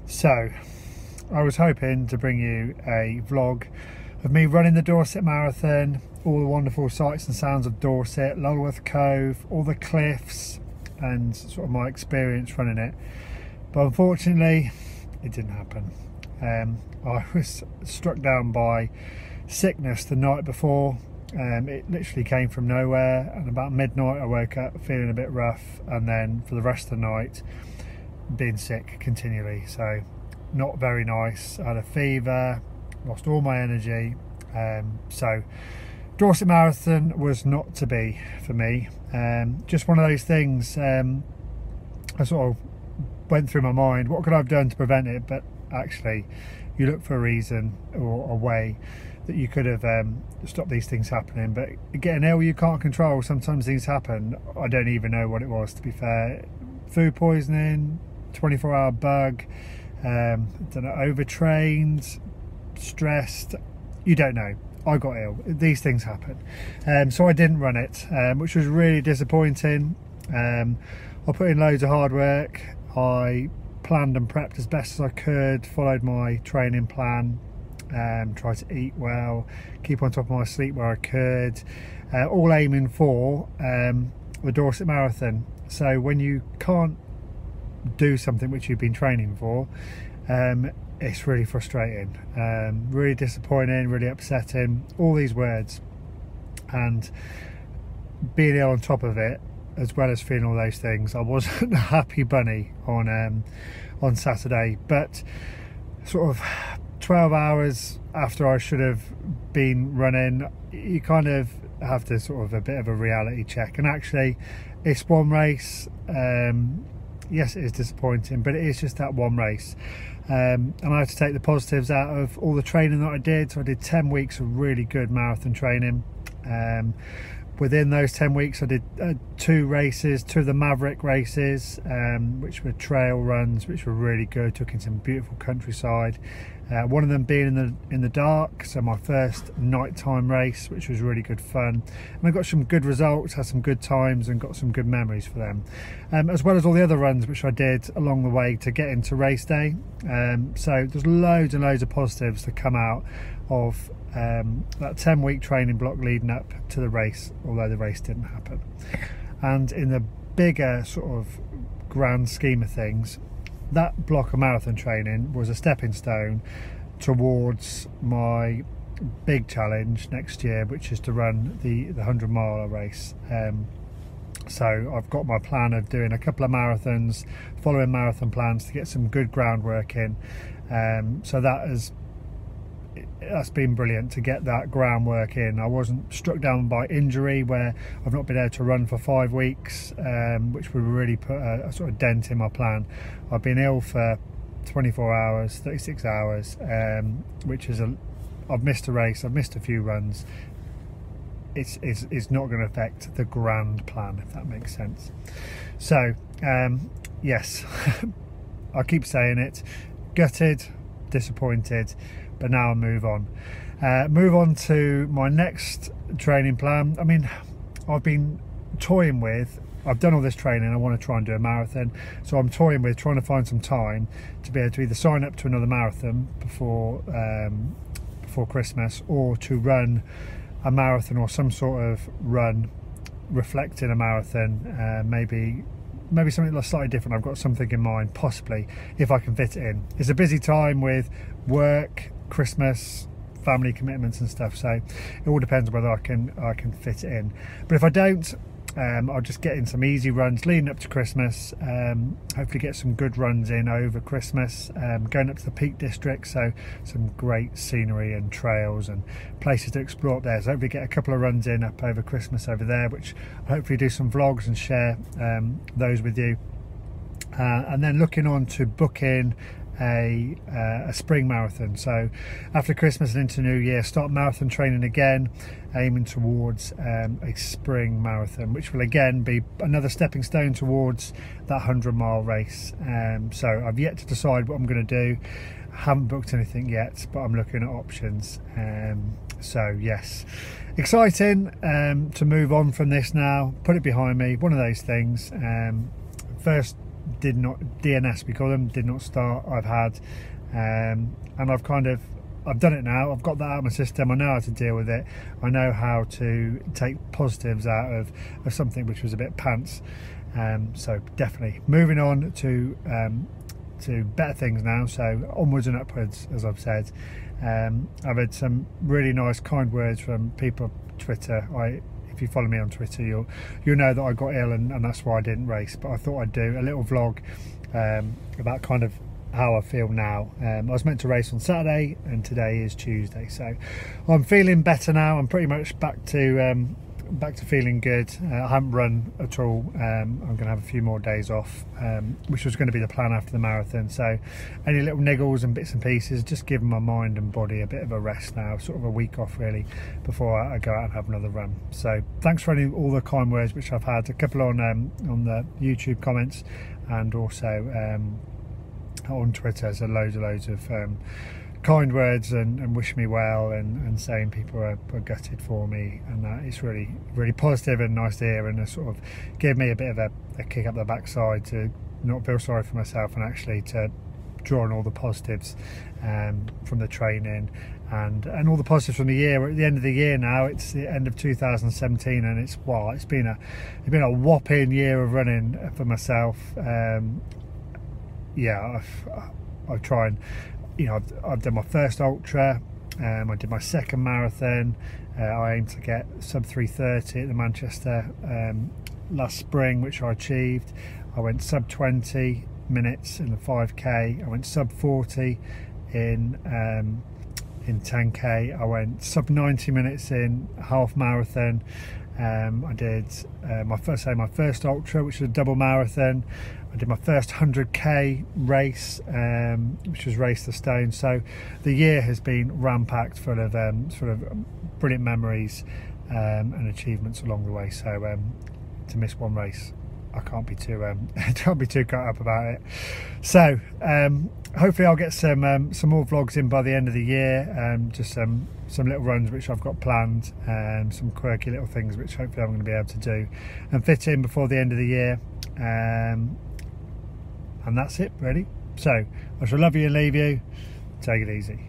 So I was hoping to bring you a vlog of me running the Dorset Marathon, all the wonderful sights and sounds of Dorset, Lulworth Cove, all the cliffs, and sort of my experience running it. But unfortunately it didn't happen. I was struck down by sickness the night before. It literally came from nowhere, and about midnight I woke up feeling a bit rough, and then for the rest of the night being sick continually. So not very nice. I had a fever, lost all my energy. So Dorset Marathon was not to be for me. Just one of those things. I sort of went through my mind, what could I have done to prevent it? But actually you look for a reason or a way that you could have stopped these things happening. But getting ill you can't control. Sometimes things happen. I don't even know what it was, to be fair. Food poisoning, 24-hour bug, don't know, overtrained, stressed, you don't know. I got ill. These things happen. So I didn't run it, which was really disappointing. I put in loads of hard work. I planned and prepped as best as I could, followed my training plan, tried to eat well, keep on top of my sleep where I could, all aiming for the Dorset Marathon. So when you can't do something which you've been training for, it's really frustrating, really disappointing, really upsetting, all these words. And being ill on top of it, as well as feeling all those things, I wasn't a happy bunny on Saturday. But sort of 12 hours after I should have been running, you kind of have to sort of a bit of a reality check. And actually it's one race. Yes, it is disappointing, but it is just that one race. And I had to take the positives out of all the training that I did. So I did 10 weeks of really good marathon training. Within those 10 weeks I did 2 races, 2 of the Maverick races, which were trail runs, which were really good. Took in some beautiful countryside. One of them being in the dark, so my first nighttime race, which was really good fun. And I got some good results, had some good times, and got some good memories for them, as well as all the other runs which I did along the way to get into race day. So there's loads and loads of positives to come out of that 10-week training block leading up to the race, although the race didn't happen. And in the bigger sort of grand scheme of things, that block of marathon training was a stepping stone towards my big challenge next year, which is to run the 100-mile race. So I've got my plan of doing a couple of marathons, following marathon plans to get some good groundwork in. So that's been brilliant to get that groundwork in. I wasn't struck down by injury where I've not been able to run for 5 weeks, which would really put a sort of dent in my plan. I've been ill for 24 hours, 36 hours, which is I've missed a race, I've missed a few runs. It's not going to affect the grand plan, if that makes sense. So yes, I keep saying it, gutted, disappointed, but now I'll move on. Move on to my next training plan. I mean, I've been toying with, I've done all this training, I want to try and do a marathon, so I'm toying with trying to find some time to be able to either sign up to another marathon before Christmas, or to run a marathon or some sort of run reflecting a marathon. Maybe something that's slightly different. I've got something in mind, possibly, if I can fit it in. It's a busy time with work, Christmas, family commitments and stuff, so it all depends on whether I can fit it in. But if I don't, I'll just get in some easy runs leading up to Christmas. Hopefully get some good runs in over Christmas, going up to the Peak District, so some great scenery and trails and places to explore up there. So hopefully get a couple of runs in up over Christmas over there, which I'll hopefully do some vlogs and share those with you. And then looking on to book in a spring marathon. So after Christmas and into New Year, start marathon training again, aiming towards a spring marathon, which will again be another stepping stone towards that 100-mile race. So I've yet to decide what I'm going to do. Haven't booked anything yet, but I'm looking at options. So yes, exciting to move on from this now, put it behind me. One of those things. First did not, DNS we call them, did not start, I've had, and I've done it now. I've got that out of my system. I know how to deal with it. I know how to take positives out of something which was a bit pants. So definitely moving on to better things now. So onwards and upwards, as I've said. I've had some really nice, kind words from people on Twitter. If you follow me on Twitter, you'll know that I got ill and that's why I didn't race. But I thought I'd do a little vlog about kind of how I feel now. I was meant to race on Saturday and today is Tuesday, so I'm feeling better now. I'm pretty much back to feeling good. I haven't run at all. I'm going to have a few more days off, which was going to be the plan after the marathon. So any little niggles and bits and pieces, just giving my mind and body a bit of a rest now, sort of a week off really, before I go out and have another run. So thanks for all the kind words which I've had, a couple on the YouTube comments, and also on Twitter. So loads of kind words and wish me well and saying people are gutted for me, and that it's really positive and nice to hear, and sort of give me a bit of a kick up the backside to not feel sorry for myself and actually to draw on all the positives from the training and all the positives from the year. We're at the end of the year now. It's the end of 2017 and it's been a whopping year of running for myself. Yeah, I've tried, I've done my first ultra, I did my second marathon, I aimed to get sub 3:30 at the Manchester last spring, which I achieved. I went sub 20 minutes in the 5k, I went sub 40 in 10k, I went sub 90 minutes in half marathon. I did my first ultra, which was a double marathon. I did my first 100k race, which was Race the Stone. So the year has been ram-packed full of sort of brilliant memories and achievements along the way. So to miss one race, I can't be too cut up about it. So hopefully I'll get some more vlogs in by the end of the year. Just some little runs which I've got planned, and some quirky little things which hopefully I'm going to be able to do and fit in before the end of the year. And that's it really. So I shall love you and leave you. Take it easy.